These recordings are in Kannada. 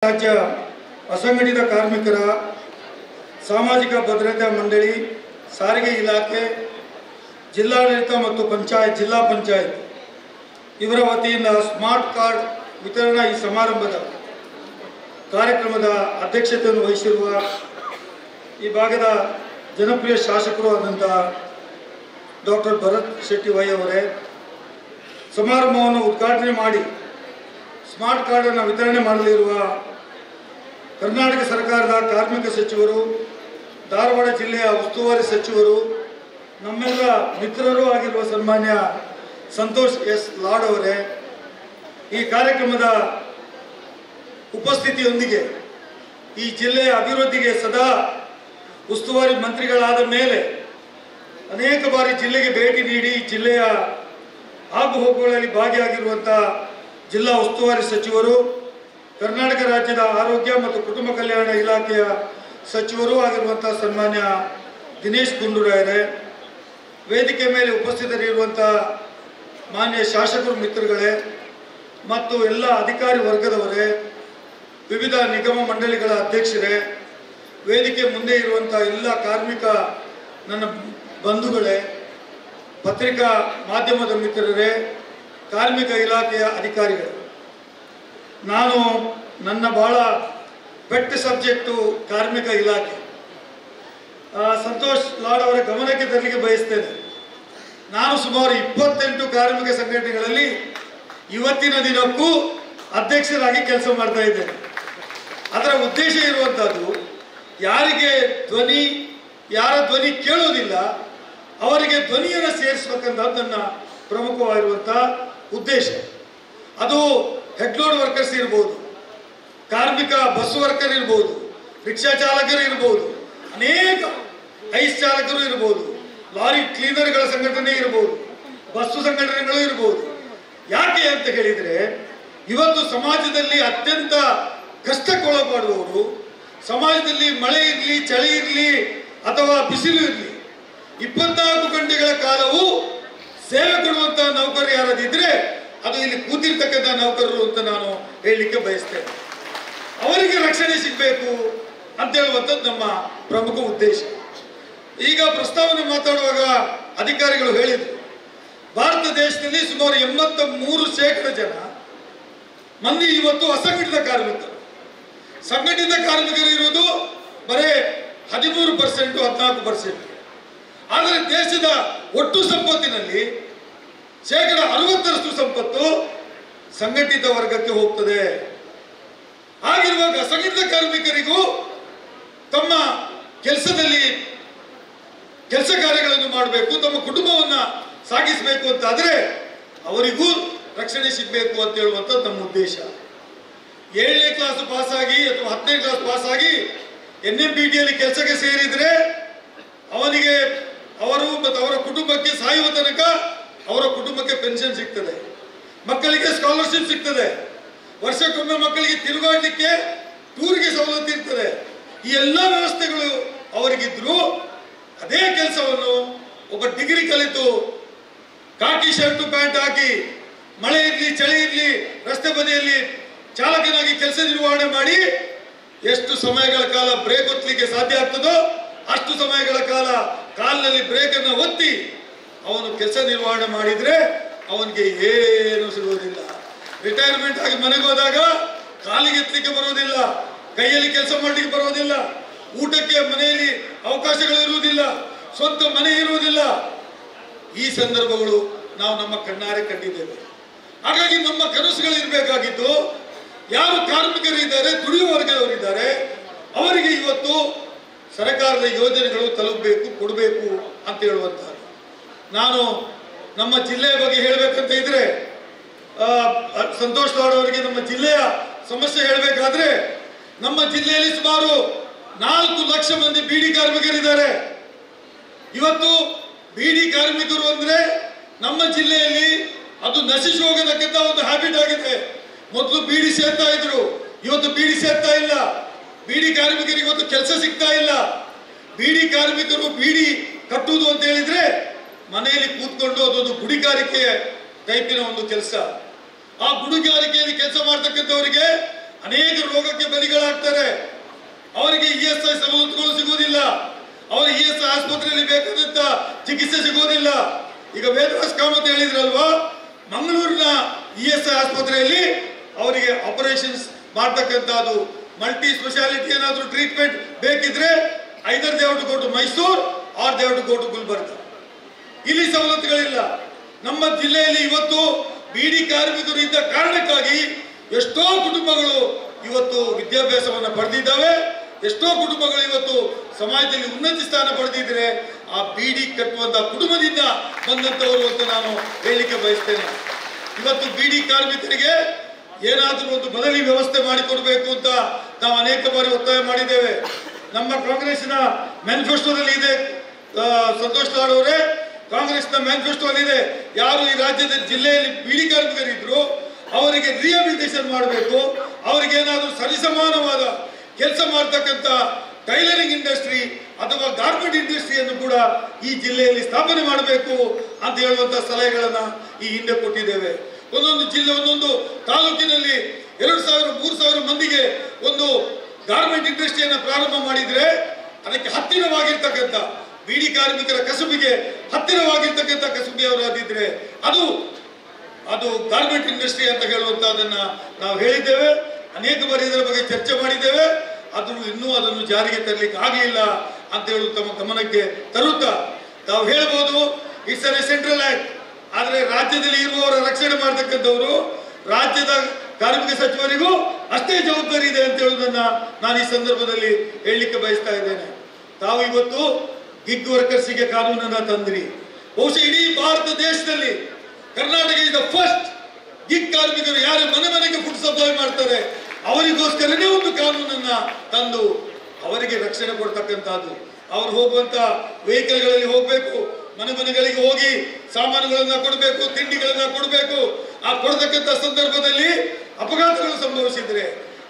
ರಾಜ್ಯ ಅಸಂಘಟಿತ ಕಾರ್ಮಿಕರ ಸಾಮಾಜಿಕ ಭದ್ರತಾ ಮಂಡಳಿ, ಸಾರಿಗೆ ಇಲಾಖೆ, ಜಿಲ್ಲಾಡಳಿತ ಮತ್ತು ಜಿಲ್ಲಾ ಪಂಚಾಯತ್ ಇವರ ವತಿಯಿಂದ ಸ್ಮಾರ್ಟ್ ಕಾರ್ಡ್ ವಿತರಣಾ ಈ ಸಮಾರಂಭದ ಕಾರ್ಯಕ್ರಮದ ಅಧ್ಯಕ್ಷತೆಯನ್ನು ವಹಿಸಿರುವ ಈ ಭಾಗದ ಜನಪ್ರಿಯ ಶಾಸಕರು ಆದಂಥ ಡಾಕ್ಟರ್ ಭರತ್ ಶೆಟ್ಟಿ ವೈ ಅವರೇ, ಸಮಾರಂಭವನ್ನು ಉದ್ಘಾಟನೆ ಮಾಡಿ ಸ್ಮಾರ್ಟ್ ಕಾರ್ಡನ್ನು ವಿತರಣೆ ಮಾಡಲಿರುವ ಕರ್ನಾಟಕ ಸರ್ಕಾರದ ಕಾರ್ಮಿಕ ಸಚಿವರು, ಧಾರವಾಡ ಜಿಲ್ಲೆಯ ಉಸ್ತುವಾರಿ ಸಚಿವರು, ನಮ್ಮೆಲ್ಲ ಮಿತ್ರರೂ ಆಗಿರುವ ಸನ್ಮಾನ್ಯ ಸಂತೋಷ್ ಎಸ್ ಲಾಡ್ ಅವರೇ, ಈ ಕಾರ್ಯಕ್ರಮದ ಉಪಸ್ಥಿತಿಯೊಂದಿಗೆ ಈ ಜಿಲ್ಲೆಯ ಅಭಿವೃದ್ಧಿಗೆ ಸದಾ ಉಸ್ತುವಾರಿ ಮಂತ್ರಿಗಳಾದ ಮೇಲೆ ಅನೇಕ ಬಾರಿ ಜಿಲ್ಲೆಗೆ ಭೇಟಿ ನೀಡಿ ಜಿಲ್ಲೆಯ ಆಗುಹೋಗುಗಳಲ್ಲಿ ಭಾಗಿಯಾಗಿರುವಂಥ ಜಿಲ್ಲಾ ಉಸ್ತುವಾರಿ ಸಚಿವರು, ಕರ್ನಾಟಕ ರಾಜ್ಯದ ಆರೋಗ್ಯ ಮತ್ತು ಕುಟುಂಬ ಕಲ್ಯಾಣ ಇಲಾಖೆಯ ಸಚಿವರು ಆಗಿರುವಂಥ ಸನ್ಮಾನ್ಯ ದಿನೇಶ್ ಗುಂಡೂರಾಯರೇ, ವೇದಿಕೆ ಮೇಲೆ ಉಪಸ್ಥಿತರಿರುವಂಥ ಮಾನ್ಯ ಶಾಸಕರು ಮಿತ್ರಗಳೇ ಮತ್ತು ಎಲ್ಲ ಅಧಿಕಾರಿ ವರ್ಗದವರೇ, ವಿವಿಧ ನಿಗಮ ಮಂಡಳಿಗಳ ಅಧ್ಯಕ್ಷರೇ, ವೇದಿಕೆ ಮುಂದೆ ಇರುವಂಥ ಎಲ್ಲ ಕಾರ್ಮಿಕ ನನ್ನ ಬಂಧುಗಳೇ, ಪತ್ರಿಕಾ ಮಾಧ್ಯಮದ ಮಿತ್ರರೇ, ಕಾರ್ಮಿಕ ಇಲಾಖೆಯ ಅಧಿಕಾರಿಗಳು, ನಾನು ನನ್ನ ಭಾಳ ಪೆಟ್ ಸಬ್ಜೆಕ್ಟು ಕಾರ್ಮಿಕ ಇಲಾಖೆ. ಸಂತೋಷ್ ಲಾಡ್ ಅವರ ಗಮನಕ್ಕೆ ತರಲಿಕ್ಕೆ ಬಯಸ್ತೇನೆ. ನಾನು ಸುಮಾರು 28 ಕಾರ್ಮಿಕ ಸಂಘಟನೆಗಳಲ್ಲಿ ಇವತ್ತಿನ ದಿನಕ್ಕೂ ಅಧ್ಯಕ್ಷರಾಗಿ ಕೆಲಸ ಮಾಡ್ತಾ ಇದ್ದೇನೆ. ಅದರ ಉದ್ದೇಶ ಇರುವಂಥದ್ದು, ಯಾರ ಧ್ವನಿ ಕೇಳೋದಿಲ್ಲ ಅವರಿಗೆ ಧ್ವನಿಯನ್ನು ಸೇರಿಸಬೇಕಂತ ನನ್ನ ಪ್ರಮುಖವಾಗಿರುವಂಥ ಉದ್ದೇಶ. ಅದು ಹೆಡ್ಲೋಡ್ ವರ್ಕರ್ಸ್ ಇರ್ಬೋದು, ಕಾರ್ಮಿಕ ಬಸ್ ವರ್ಕರ್ ಇರ್ಬೋದು, ರಿಕ್ಷಾ ಚಾಲಕರು ಇರ್ಬೋದು, ಅನೇಕ ಐಸ್ ಚಾಲಕರು ಇರ್ಬೋದು, ಲಾರಿ ಕ್ಲೀನರ್ಗಳ ಸಂಘಟನೆ ಇರ್ಬೋದು, ಬಸ್ಸು ಸಂಘಟನೆಗಳು ಇರ್ಬೋದು. ಯಾಕೆ ಅಂತ ಹೇಳಿದರೆ, ಇವತ್ತು ಸಮಾಜದಲ್ಲಿ ಅತ್ಯಂತ ಕಷ್ಟಕ್ಕೊಳಪಡುವವರು, ಸಮಾಜದಲ್ಲಿ ಮಳೆ ಇರಲಿ, ಚಳಿ ಇರಲಿ ಅಥವಾ ಬಿಸಿಲು ಇರಲಿ, 24 ಗಂಟೆಗಳ ಕಾಲವೂ ಸೇವೆ ಕೊಡುವಂಥ ನೌಕರರು ಯಾರಾದಿದ್ರೆ ಅದು ಇಲ್ಲಿ ಕೂತಿರ್ತಕ್ಕಂಥ ನೌಕರರು ಅಂತ ನಾನು ಹೇಳಲಿಕ್ಕೆ ಬಯಸ್ತೇನೆ. ಅವರಿಗೆ ರಕ್ಷಣೆ ಸಿಗಬೇಕು ಅಂತ ಹೇಳುವಂಥದ್ದು ನಮ್ಮ ಪ್ರಮುಖ ಉದ್ದೇಶ. ಈಗ ಪ್ರಸ್ತಾವನೆ ಮಾತಾಡುವಾಗ ಅಧಿಕಾರಿಗಳು ಹೇಳಿದರು, ಭಾರತ ದೇಶದಲ್ಲಿ ಸುಮಾರು 83% ಜನ ಮಂದಿ ಇವತ್ತು ಅಸಂಘಟಿತ ಕಾರ್ಮಿಕರು. ಸಂಘಟಿತ ಕಾರ್ಮಿಕರು ಇರುವುದು ಬರೇ 13%, 14%. ಆದರೆ ದೇಶದ ಒಟ್ಟು ಸಂಪತ್ತಿನಲ್ಲಿ 60% ಸಂಪತ್ತು ಸಂಘಟಿತ ವರ್ಗಕ್ಕೆ ಹೋಗ್ತದೆ. ಹಾಗಿರುವಾಗ ಅಸಂಘಟಿತ ಕಾರ್ಮಿಕರಿಗೂ ತಮ್ಮ ಕೆಲಸದಲ್ಲಿ ಕೆಲಸ ಕಾರ್ಯಗಳನ್ನು ಮಾಡಬೇಕು, ತಮ್ಮ ಕುಟುಂಬವನ್ನು ಸಾಗಿಸಬೇಕು ಅಂತಾದರೆ ಅವರಿಗೂ ರಕ್ಷಣೆ ಸಿಗಬೇಕು ಅಂತ ಹೇಳುವಂಥದ್ದು ನಮ್ಮ ಉದ್ದೇಶ. 7ನೇ ಕ್ಲಾಸ್ ಪಾಸಾಗಿ ಅಥವಾ 10ನೇ ಕ್ಲಾಸ್ ಪಾಸಾಗಿ NMPTಯಲ್ಲಿ ಕೆಲಸಕ್ಕೆ ಸೇರಿದರೆ ಅವನಿಗೆ ಅವರು ಮತ್ತು ಅವರ ಕುಟುಂಬಕ್ಕೆ ಸಾಯುವ ತನಕ ಅವರ ಕುಟುಂಬಕ್ಕೆ ಪೆನ್ಷನ್ ಸಿಗ್ತದೆ, ಮಕ್ಕಳಿಗೆ ಸ್ಕಾಲರ್ಶಿಪ್ ಸಿಗ್ತದೆ, ವರ್ಷಕ್ಕೊಮ್ಮೆ ಮಕ್ಕಳಿಗೆ ತಿರುಗಾಡಲಿಕ್ಕೆ ಟೂರ್ಗೆ ಸವಲತ್ತು ಇರ್ತದೆ. ಈ ಎಲ್ಲ ವ್ಯವಸ್ಥೆಗಳು ಅವರಿಗಿದ್ರು ಅದೇ ಕೆಲಸವನ್ನು ಒಬ್ಬ ಡಿಗ್ರಿ ಕಲಿತು ಕಾಕಿ ಶರ್ಟು ಪ್ಯಾಂಟ್ ಹಾಕಿ ಮಳೆ ಇರಲಿ ಚಳಿ ಇರಲಿ ರಸ್ತೆ ಬದಿಯಲ್ಲಿ ಚಾಲಕನಾಗಿ ಕೆಲಸ ನಿರ್ವಹಣೆ ಮಾಡಿ ಎಷ್ಟು ಸಮಯಗಳ ಕಾಲ ಬ್ರೇಕ್ ಒತ್ತಲಿಕ್ಕೆ ಸಾಧ್ಯ ಆಗ್ತದೋ ಅಷ್ಟು ಸಮಯಗಳ ಕಾಲ ಕಾಲಿನಲ್ಲಿ ಬ್ರೇಕನ್ನು ಒತ್ತಿ ಅವನು ಕೆಲಸ ನಿರ್ವಹಣೆ ಮಾಡಿದರೆ ಅವನಿಗೆ ಏನು ಸಿಗುವುದಿಲ್ಲ. ರಿಟೈರ್ಮೆಂಟ್ ಆಗಿ ಮನೆಗೆ ಹೋದಾಗ ಕಾಲಿಗೆ ಎತ್ತಲಿಕ್ಕೆ ಬರುವುದಿಲ್ಲ, ಕೈಯಲ್ಲಿ ಕೆಲಸ ಮಾಡಲಿಕ್ಕೆ ಬರುವುದಿಲ್ಲ, ಊಟಕ್ಕೆ ಮನೆಯಲ್ಲಿ ಅವಕಾಶಗಳು ಇರುವುದಿಲ್ಲ, ಸ್ವಂತ ಮನೆ ಇರುವುದಿಲ್ಲ. ಈ ಸಂದರ್ಭಗಳು ನಾವು ನಮ್ಮ ಕಣ್ಣಾರೆ ಕಂಡಿದ್ದೇವೆ. ಹಾಗಾಗಿ ನಮ್ಮ ಕನಸುಗಳು ಇರಬೇಕಾಗಿದ್ದು, ಯಾರು ಕಾರ್ಮಿಕರು ಇದ್ದಾರೆ, ದುಡಿಯುವ ವರ್ಗದವರಿದ್ದಾರೆ, ಅವರಿಗೆ ಇವತ್ತು ಸರ್ಕಾರದ ಯೋಜನೆಗಳು ತಲುಪಬೇಕು, ಕೊಡಬೇಕು ಅಂತ ಹೇಳುವಂತಹ. ನಾನು ನಮ್ಮ ಜಿಲ್ಲೆಯ ಬಗ್ಗೆ ಹೇಳಬೇಕಂತ ಇದ್ರೆ, ಸಂತೋಷ್ ಲಾಡ್ ಅವರಿಗೆ ನಮ್ಮ ಜಿಲ್ಲೆಯ ಸಮಸ್ಯೆ ಹೇಳಬೇಕಾದ್ರೆ, ನಮ್ಮ ಜಿಲ್ಲೆಯಲ್ಲಿ ಸುಮಾರು 4 ಲಕ್ಷ ಮಂದಿ ಬೀಡಿ ಕಾರ್ಮಿಕರಿದ್ದಾರೆ. ಇವತ್ತು ಬೀಡಿ ಕಾರ್ಮಿಕರು ಅಂದ್ರೆ ನಮ್ಮ ಜಿಲ್ಲೆಯಲ್ಲಿ ಅದು ನಶಿಸಿ ಹೋಗತಕ್ಕಂಥ ಒಂದು ಹ್ಯಾಬಿಟ್ ಆಗಿದೆ. ಮೊದಲು ಬೀಡಿ ಸೇರ್ತಾ ಇದ್ರು, ಇವತ್ತು ಬೀಡಿ ಸೇರ್ತಾ ಇಲ್ಲ. ಬೀಡಿ ಕಾರ್ಮಿಕರಿಗೆ ಇವತ್ತು ಕೆಲಸ ಸಿಗ್ತಾ ಇಲ್ಲ. ಬೀಡಿ ಕಾರ್ಮಿಕರು ಬೀಡಿ ಕಟ್ಟುವುದು ಅಂತ ಹೇಳಿದ್ರೆ ಮನೆಯಲ್ಲಿ ಕೂತ್ಕೊಂಡು ಅದೊಂದು ಗುಡಿಗಾರಿಕೆ ಟೈಪಿನ ಒಂದು ಕೆಲಸ. ಆ ಗುಡಿಗಾರಿಕೆಯಲ್ಲಿ ಕೆಲಸ ಮಾಡ್ತಕ್ಕಂಥವರಿಗೆ ಅನೇಕ ರೋಗಕ್ಕೆ ಬಲಿಗಳಾಗ್ತಾರೆ. ಅವರಿಗೆ ESI ಸವಲತ್ತುಗಳು ಸಿಗುವುದಿಲ್ಲ. ಅವರಿಗೆ ESI ಆಸ್ಪತ್ರೆಯಲ್ಲಿ ಬೇಕಾದಂತ ಚಿಕಿತ್ಸೆ ಸಿಗುವುದಿಲ್ಲ. ಈಗ ವೇದವಾಸ್ ಕಾಮತ್ ಹೇಳಿದ್ರಲ್ವಾ, ಮಂಗಳೂರಿನ ESI ಆಸ್ಪತ್ರೆಯಲ್ಲಿ ಅವರಿಗೆ ಆಪರೇಷನ್ಸ್ ಮಾಡ್ತಕ್ಕಂಥದ್ದು, ಮಲ್ಟಿ ಸ್ಪೆಷಾಲಿಟಿ ಏನಾದರೂ ಟ್ರೀಟ್ಮೆಂಟ್ ಬೇಕಿದ್ರೆ either they have to go to Mysuru or they have to go to Gulbarga. ಇಲ್ಲಿ ಸವಲತ್ತುಗಳಿಲ್ಲ. ನಮ್ಮ ಜಿಲ್ಲೆಯಲ್ಲಿ ಇವತ್ತು ಬೀಡಿ ಕಾರ್ಮಿಕರು ಇದ್ದ ಕಾರಣಕ್ಕಾಗಿ ಎಷ್ಟೋ ಕುಟುಂಬಗಳು ಇವತ್ತು ವಿದ್ಯಾಭ್ಯಾಸವನ್ನು ಪಡೆದಿದ್ದಾವೆ. ಎಷ್ಟೋ ಕುಟುಂಬಗಳು ಇವತ್ತು ಸಮಾಜದಲ್ಲಿ ಉನ್ನತ ಸ್ಥಾನ ಪಡೆದಿದ್ರೆ ಆ ಬೀಡಿ ಕಟ್ಟುವಂತ ಕುಟುಂಬದಿಂದ ಬಂದಂತವರು ಅಂತ ನಾನು ಹೇಳಲಿಕ್ಕೆ ಬಯಸ್ತೇನೆ. ಇವತ್ತು ಬೀಡಿ ಕಾರ್ಮಿಕರಿಗೆ ಏನಾದರೂ ಒಂದು ಬದಲಿ ವ್ಯವಸ್ಥೆ ಮಾಡಿಕೊಡ್ಬೇಕು ಅಂತ ನಾವು ಅನೇಕ ಬಾರಿ ಒತ್ತಾಯ ಮಾಡಿದ್ದೇವೆ. ನಮ್ಮ ಕಾಂಗ್ರೆಸ್ನ ಮ್ಯಾನಿಫೆಸ್ಟೋದಲ್ಲಿ ಇದೆ, ಸಂತೋಷ್ ಲಾಡ್ ಅವರೇ, ಕಾಂಗ್ರೆಸ್ನ ಮ್ಯಾನಿಫೆಸ್ಟೋ ಇದೆ, ಯಾರು ಈ ರಾಜ್ಯದ ಜಿಲ್ಲೆಯಲ್ಲಿ ಬೀಡಿ ಕಾರ್ಮಿಕರಿದ್ರು ಅವರಿಗೆ ರಿಹಬಿಲಿಟೇಷನ್ ಮಾಡಬೇಕು, ಅವರಿಗೆ ಏನಾದರೂ ಸರಿಸಮಾನವಾದ ಕೆಲಸ ಮಾಡ್ತಕ್ಕಂಥ ಟೈಲರಿಂಗ್ ಇಂಡಸ್ಟ್ರಿ ಅಥವಾ ಗಾರ್ಮೆಂಟ್ ಇಂಡಸ್ಟ್ರಿಯನ್ನು ಕೂಡ ಈ ಜಿಲ್ಲೆಯಲ್ಲಿ ಸ್ಥಾಪನೆ ಮಾಡಬೇಕು ಅಂತ ಹೇಳುವಂತ ಸಲಹೆಗಳನ್ನ ಈ ಹಿಂದೆ ಕೊಟ್ಟಿದ್ದೇವೆ. ಒಂದೊಂದು ಜಿಲ್ಲೆ, ಒಂದೊಂದು ತಾಲೂಕಿನಲ್ಲಿ 2000-3000 ಮಂದಿಗೆ ಒಂದು ಗಾರ್ಮೆಂಟ್ ಇಂಡಸ್ಟ್ರಿಯನ್ನು ಪ್ರಾರಂಭ ಮಾಡಿದ್ರೆ ಅದಕ್ಕೆ ಹತ್ತಿರವಾಗಿರ್ತಕ್ಕಂಥ ಬೀಡಿ ಕಾರ್ಮಿಕರ ಕಸುಬಿಗೆ ಹತ್ತಿರವಾಗಿರ್ತಕ್ಕಂಥ ಕಸುಬಿಯವರಾಗಿದ್ರೆ ಅದು ಗಾರ್ಮೆಂಟ್ ಇಂಡಸ್ಟ್ರಿ ಅಂತ ಹೇಳುವಂತದನ್ನ ನಾವು ಹೇಳಿದ್ದೇವೆ. ಅನೇಕ ಬಾರಿ ಇದರ ಬಗ್ಗೆ ಚರ್ಚೆ ಮಾಡಿದ್ದೇವೆ. ಇನ್ನೂ ಅದನ್ನು ಜಾರಿಗೆ ತರಲಿಕ್ಕೆ ಆಗಲಿಲ್ಲ ಅಂತ ಹೇಳಿ ತಮ್ಮ ಗಮನಕ್ಕೆ ತರುತ್ತಾ ನಾವು ಹೇಳ್ಬೋದು, ಇಟ್ಸ್ ಅನ್ ಸೆಂಟ್ರಲ್ ಆಕ್ಟ್. ಆದರೆ ರಾಜ್ಯದಲ್ಲಿ ಇರುವವರ ರಕ್ಷಣೆ ಮಾಡತಕ್ಕಂಥವರು ರಾಜ್ಯದ ಕಾರ್ಮಿಕ ಸಚಿವರಿಗೂ ಅಷ್ಟೇ ಜವಾಬ್ದಾರಿ ಇದೆ ಅಂತ ಹೇಳುವುದನ್ನ ನಾನು ಈ ಸಂದರ್ಭದಲ್ಲಿ ಹೇಳಲಿಕ್ಕೆ ಬಯಸ್ತಾ ಇದ್ದೇನೆ. ತಾವು ಇವತ್ತು ಗಿಗ್ ವರ್ಕರ್ಸ್ಗೆ ಕಾನೂನನ್ನ ತಂದ್ರಿ. ಬಹುಶಃ ಇಡೀ ಭಾರತ ದೇಶದಲ್ಲಿ Karnataka is the first gig ಕಾರ್ಮಿಕರು ಯಾರು ಮನೆಗೆ ಫುಡ್ ಸಪ್ಲೈ ಮಾಡ್ತಾರೆ ಅವರಿಗೋಸ್ಕರನೇ ಒಂದು ಕಾನೂನನ್ನ ತಂದು ಅವರಿಗೆ ರಕ್ಷಣೆ ಕೊಡ್ತಕ್ಕಂಥದ್ದು. ಅವ್ರು ಹೋಗುವಂತ ವೆಹಿಕಲ್ಗಳಲ್ಲಿ ಹೋಗ್ಬೇಕು, ಮನೆಗಳಿಗೆ ಹೋಗಿ ಸಾಮಾನುಗಳನ್ನ ಕೊಡಬೇಕು, ತಿಂಡಿಗಳನ್ನ ಕೊಡಬೇಕು. ಆ ಕೊಡತಕ್ಕಂಥ ಸಂದರ್ಭದಲ್ಲಿ ಅಪಘಾತಗಳು ಸಂಭವಿಸಿದ್ರೆ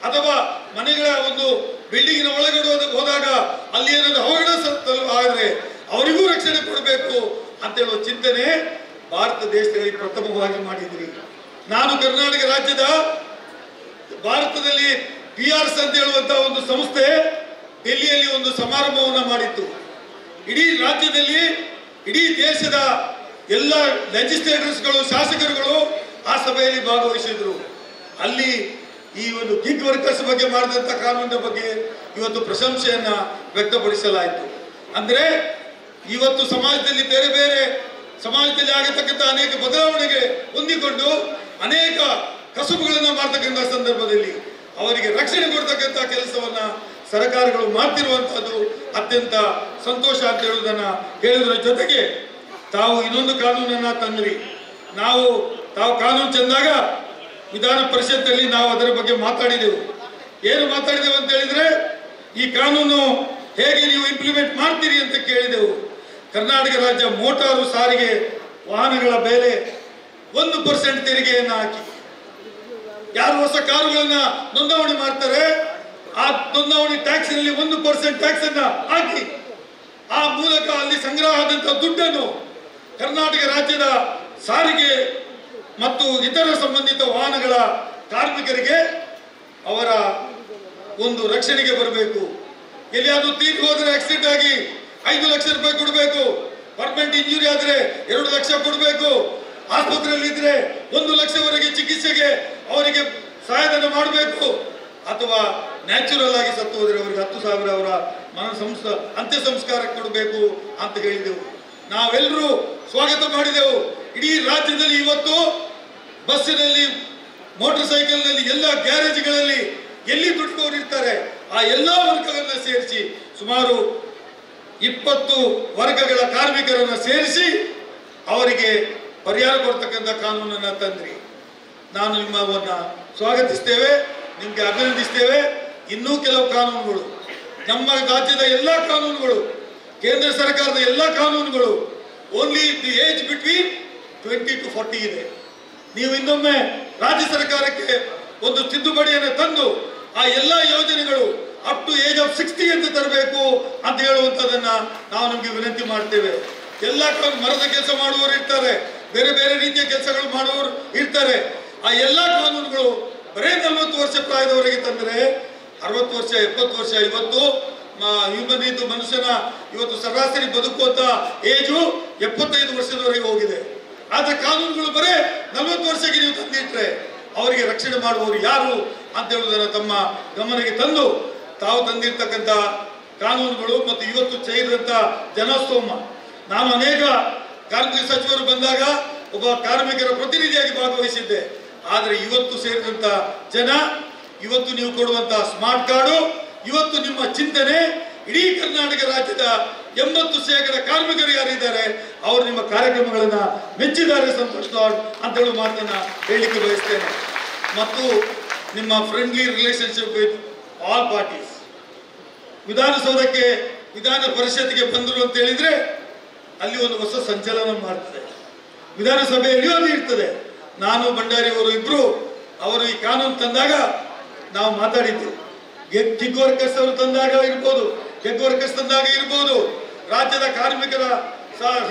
ಅಥವಾ ಮನೆಗಳ ಒಂದು ಬಿಲ್ಡಿಂಗಿನ ಒಳಗಡೆ ಹೋದಾಗ ಅಲ್ಲಿ ಏನಾದ್ರು ಅವಘಡ ಆದರೆ ಅವರಿಗೂ ರಕ್ಷಣೆ ಕೊಡಬೇಕು ಅಂತ ಹೇಳುವ ಚಿಂತನೆ ಭಾರತ ದೇಶದಲ್ಲಿ ಪ್ರಥಮವಾಗಿ ಮಾಡಿದ್ರಿ. ನಾನು ಕರ್ನಾಟಕ ರಾಜ್ಯದ ಭಾರತದಲ್ಲಿ PRS ಅಂತ ಹೇಳುವಂತಹ ಒಂದು ಸಂಸ್ಥೆ ಡೆಲ್ಲಿಯಲ್ಲಿ ಒಂದು ಸಮಾರಂಭವನ್ನು ಮಾಡಿತ್ತು. ಇಡೀ ರಾಜ್ಯದಲ್ಲಿ, ಇಡೀ ದೇಶದ ಎಲ್ಲ ಲೆಜಿಸ್ಲೇಟರ್ಸ್ಗಳು, ಶಾಸಕರುಗಳು ಆ ಸಭೆಯಲ್ಲಿ ಭಾಗವಹಿಸಿದ್ರು. ಅಲ್ಲಿ ಈ ಒಂದು ಗಿಗ್ ವರ್ಕರ್ಸ್ ಬಗ್ಗೆ ಮಾಡಿದಂತ ಕಾನೂನಿನ ಬಗ್ಗೆ ಇವತ್ತು ಪ್ರಶಂಸೆಯನ್ನ ವ್ಯಕ್ತಪಡಿಸಲಾಯಿತು. ಅಂದ್ರೆ ಇವತ್ತು ಸಮಾಜದಲ್ಲಿ ಬೇರೆ ಬೇರೆ ಸಮಾಜದಲ್ಲಿ ಆಗತಕ್ಕಂಥ ಅನೇಕ ಬದಲಾವಣೆಗೆ ಹೊಂದಿಕೊಂಡು ಅನೇಕ ಕಸುಬುಗಳನ್ನ ಮಾಡ್ತಕ್ಕಂಥ ಸಂದರ್ಭದಲ್ಲಿ ಅವರಿಗೆ ರಕ್ಷಣೆ ಕೊಡ್ತಕ್ಕಂಥ ಕೆಲಸವನ್ನ ಸರ್ಕಾರಗಳು ಮಾಡ್ತಿರುವಂತಹದ್ದು ಅತ್ಯಂತ ಸಂತೋಷ ಅಂತ ಹೇಳುವುದನ್ನ ಹೇಳುವುದರ ಜೊತೆಗೆ ತಾವು ಇನ್ನೊಂದು ಕಾನೂನನ್ನ ತಂದ್ರಿ. ತಾವು ಕಾನೂನು ತಂದಾಗ ವಿಧಾನ ಪರಿಷತ್ತಲ್ಲಿ ನಾವು ಅದರ ಬಗ್ಗೆ ಮಾತಾಡಿದೆವು. ಏನು ಮಾತಾಡಿದೆವು ಅಂತ ಹೇಳಿದ್ರೆ, ಈ ಕಾನೂನು ಹೇಗೆ ನೀವು ಇಂಪ್ಲಿಮೆಂಟ್ ಮಾಡ್ತೀರಿ ಅಂತ ಕೇಳಿದೆವು. ಕರ್ನಾಟಕ ರಾಜ್ಯ ಮೋಟಾರು ಸಾರಿಗೆ ವಾಹನಗಳ ಬೆಲೆ 1% ತೆರಿಗೆಯನ್ನು ಹಾಕಿ, ಯಾರು ಹೊಸ ಕಾರುಗಳನ್ನ ನೋಂದಣಿ ಮಾಡ್ತಾರೆ ಆ ನೋಂದಣಿ ಟ್ಯಾಕ್ಸ್ ನಲ್ಲಿ 1% ಟ್ಯಾಕ್ಸ್ ಅನ್ನ ಹಾಕಿ ಆ ಮೂಲಕ ಅಲ್ಲಿ ಸಂಗ್ರಹ ಆದಂತಹ ದುಡ್ಡನ್ನು ಕರ್ನಾಟಕ ರಾಜ್ಯದ ಸಾರಿಗೆ ಮತ್ತು ಇತರ ಸಂಬಂಧಿತ ವಾಹನಗಳ ಕಾರ್ಮಿಕರಿಗೆ ಅವರ ಒಂದು ರಕ್ಷಣೆಗೆ ಬರಬೇಕು. ಎಲ್ಲಿಯಾದ್ರೂ ತೀರಿ ಹೋದ್ರೆ ಆಕ್ಸಿಡೆಂಟ್ ಆಗಿ 5 ಲಕ್ಷ ರೂಪಾಯಿ ಕೊಡಬೇಕು, ಪರ್ಮನೆಂಟ್ ಇಂಜುರಿ ಆದ್ರೆ 2 ಲಕ್ಷ ಕೊಡಬೇಕು, ಆಸ್ಪತ್ರೆಯಲ್ಲಿ ಇದ್ರೆ 1 ಲಕ್ಷವರೆಗೆ ಚಿಕಿತ್ಸೆಗೆ ಅವರಿಗೆ ಸಹಾಯಧನ ಮಾಡಬೇಕು, ಅಥವಾ ನ್ಯಾಚುರಲ್ ಆಗಿ ಸತ್ತು ಹೋದ್ರೆ ಅವರಿಗೆ 10,000 ಅವರ ಅಂತ್ಯ ಸಂಸ್ಕಾರಕ್ಕೆ ಕೊಡಬೇಕು ಅಂತ ಹೇಳಿದೆವು. ನಾವೆಲ್ಲರೂ ಸ್ವಾಗತ ಮಾಡಿದೆವು. ಇಡೀ ರಾಜ್ಯದಲ್ಲಿ ಇವತ್ತು ಬಸ್ಸಿನಲ್ಲಿ, ಮೋಟಾರ್ ಸೈಕಲ್ ನಲ್ಲಿ, ಎಲ್ಲ ಗ್ಯಾರೇಜ್ಗಳಲ್ಲಿ ಎಲ್ಲಿ ದುಡಿದವರು ಇರ್ತಾರೆ ಆ ಎಲ್ಲಾ ವರ್ಗಗಳನ್ನ ಸೇರಿಸಿ ಸುಮಾರು 20 ವರ್ಗಗಳ ಕಾರ್ಮಿಕರನ್ನ ಸೇರಿಸಿ ಅವರಿಗೆ ಪರಿಹಾರ ಕೊಡ್ತಕ್ಕಂಥ ಕಾನೂನನ್ನ ತಂದ್ರಿ. ನಾನು ನಿಮ್ಮವನ್ನ ಸ್ವಾಗತಿಸ್ತೇವೆ, ನಿಮ್ಗೆ ಅಭಿನಂದಿಸ್ತೇವೆ. ಇನ್ನೂ ಕೆಲವು ಕಾನೂನುಗಳು, ನಮ್ಮ ರಾಜ್ಯದ ಎಲ್ಲಾ ಕಾನೂನುಗಳು, ಕೇಂದ್ರ ಸರ್ಕಾರದ ಎಲ್ಲಾ ಕಾನೂನುಗಳು only the age between 20 to 40 ಇದೆ. ನೀವು ಇನ್ನೊಮ್ಮೆ ರಾಜ್ಯ ಸರ್ಕಾರಕ್ಕೆ ಒಂದು ತಿದ್ದುಪಡಿಯನ್ನು ತಂದು ಆ ಎಲ್ಲಾ ಯೋಜನೆಗಳು ಅಪ್ ಟು ಏಜ್ ಆಫ್ 60 ಅಂತ ತರಬೇಕು ಅಂತ ಹೇಳುವಂತದನ್ನ ನಾವು ನಿಮ್ಗೆ ವಿನಂತಿ ಮಾಡ್ತೇವೆ. ಎಲ್ಲ ಮರದ ಕೆಲಸ ಮಾಡುವವರು ಇರ್ತಾರೆ, ಬೇರೆ ಬೇರೆ ರೀತಿಯ ಕೆಲಸಗಳು ಮಾಡುವವರು ಇರ್ತಾರೆ. ಆ ಎಲ್ಲಾ ಕಾನೂನುಗಳು ಬರೇ 40 ವರ್ಷ ಪ್ರಾಯದವರೆಗೆ ತಂದರೆ 60 ವರ್ಷ 70 ವರ್ಷ ಇವತ್ತು ಇದು ಮನುಷ್ಯನ ಇವತ್ತು ಸರಾಸರಿ ಬದುಕುವಂತ ಏಜು 75 ವರ್ಷದವರೆಗೆ ಹೋಗಿದೆ. ಆದ್ರೆ ಕಾನೂನುಗಳು ಬರೇ 40 ವರ್ಷಕ್ಕೆ ನೀವು ತಂದಿಟ್ರೆ ಅವರಿಗೆ ರಕ್ಷಣೆ ಮಾಡುವವರು ಯಾರು ಅಂತ ಹೇಳುವುದನ್ನು ತಮ್ಮ ಗಮನಕ್ಕೆ ತಂದು ತಾವು ತಂದಿರ್ತಕ್ಕಂಥ ಕಾನೂನುಗಳು ಮತ್ತು ಇವತ್ತು ಸೇರಿದಂತ ಜನಸ್ತೋಮ. ನಾನು ಅನೇಕ ಕಾರ್ಮಿಕ ಸಚಿವರು ಬಂದಾಗ ಒಬ್ಬ ಕಾರ್ಮಿಕರ ಪ್ರತಿನಿಧಿಯಾಗಿ ಭಾಗವಹಿಸಿದ್ದೆ. ಆದರೆ ಇವತ್ತು ಸೇರಿದಂತ ಜನ, ಇವತ್ತು ನೀವು ಕೊಡುವಂತಹ ಸ್ಮಾರ್ಟ್ ಕಾರ್ಡು, ಇವತ್ತು ನಿಮ್ಮ ಚಿಂತನೆ ಇಡೀ ಕರ್ನಾಟಕ ರಾಜ್ಯದ 80% ಕಾರ್ಮಿಕರು ಯಾರಿದ್ದಾರೆ ಅವರು ನಿಮ್ಮ ಕಾರ್ಯಕ್ರಮಗಳನ್ನ ಮೆಚ್ಚಿದ್ದಾರೆ ಸಂತೋಷ್ ಲಾಡ್ ಅಂತ ಹೇಳುವ ಮಾತನ್ನ ಹೇಳಲಿಕ್ಕೆ ಬಯಸ್ತೇನೆ. ಮತ್ತು ನಿಮ್ಮ friendly relationship with all parties. ವಿಧಾನಸೌಧಕ್ಕೆ ವಿಧಾನ ಪರಿಷತ್ಗೆ ಬಂದರು ಅಂತ ಹೇಳಿದ್ರೆ ಅಲ್ಲಿ ಒಂದು ಹೊಸ ಸಂಚಲನ ಮಾಡ್ತದೆ. ವಿಧಾನಸಭೆಯಲ್ಲಿಯೂ ಅದು ಇರ್ತದೆ. ನಾನು ಭಂಡಾರಿ ಅವರು ಇಬ್ರು ಅವರು ಈ ಕಾನೂನು ತಂದಾಗ ನಾವು ಮಾತಾಡಿದ್ದು, ಗಿಗ್ ವರ್ಕರ್ಸ್ ಅವರು ತಂದಾಗ ಇರ್ಬೋದು, ಗಿಗ್ ವರ್ಕರ್ಸ್ ತಂದಾಗ ಇರ್ಬೋದು, ರಾಜ್ಯದ ಕಾರ್ಮಿಕರ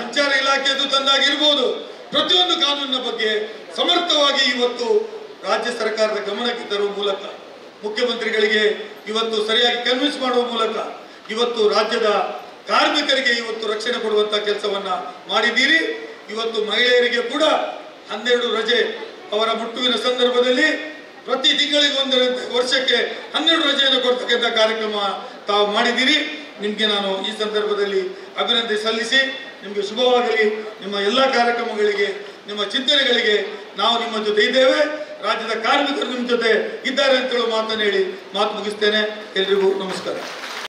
ಸಂಚಾರ ಇಲಾಖೆಯದು ತಂದಾಗ ಇರ್ಬೋದು, ಪ್ರತಿಯೊಂದು ಕಾನೂನಿನ ಬಗ್ಗೆ ಸಮರ್ಥವಾಗಿ ಇವತ್ತು ರಾಜ್ಯ ಸರ್ಕಾರದ ಗಮನಕ್ಕೆ ತರುವ ಮೂಲಕ, ಮುಖ್ಯಮಂತ್ರಿಗಳಿಗೆ ಇವತ್ತು ಸರಿಯಾಗಿ ಕನ್ವಿನ್ಸ್ ಮಾಡುವ ಮೂಲಕ ಇವತ್ತು ರಾಜ್ಯದ ಕಾರ್ಮಿಕರಿಗೆ ಇವತ್ತು ರಕ್ಷಣೆ ಕೊಡುವಂತ ಕೆಲಸವನ್ನ ಮಾಡಿದ್ದೀರಿ. ಇವತ್ತು ಮಹಿಳೆಯರಿಗೆ ಕೂಡ 12 ರಜೆ ಅವರ ಮುಟ್ಟುವಿನ ಸಂದರ್ಭದಲ್ಲಿ ಪ್ರತಿ ತಿಂಗಳಿಗೆ ವರ್ಷಕ್ಕೆ 12 ರಜೆಯನ್ನು ಕೊಡ್ತಕ್ಕಂಥ ಕಾರ್ಯಕ್ರಮ ತಾವು ಮಾಡಿದ್ದೀರಿ. ನಿಮಗೆ ನಾನು ಈ ಸಂದರ್ಭದಲ್ಲಿ ಅಭಿನಂದನೆ ಸಲ್ಲಿಸಿ ನಿಮಗೆ ಶುಭವಾಗಲಿ. ನಿಮ್ಮ ಎಲ್ಲ ಕಾರ್ಯಕ್ರಮಗಳಿಗೆ, ನಿಮ್ಮ ಚಿಂತನೆಗಳಿಗೆ ನಾವು ನಿಮ್ಮ ಜೊತೆ ಇದ್ದೇವೆ. ರಾಜ್ಯದ ಕಾರ್ಮಿಕರು ನಿಮ್ಮ ಜೊತೆ ಇದ್ದಾರೆ ಅಂತ ಹೇಳುವ ಮಾತನ್ನು ಹೇಳಿ ಮಾತು ಮುಗಿಸ್ತೇನೆ. ಎಲ್ರಿಗೂ ನಮಸ್ಕಾರ.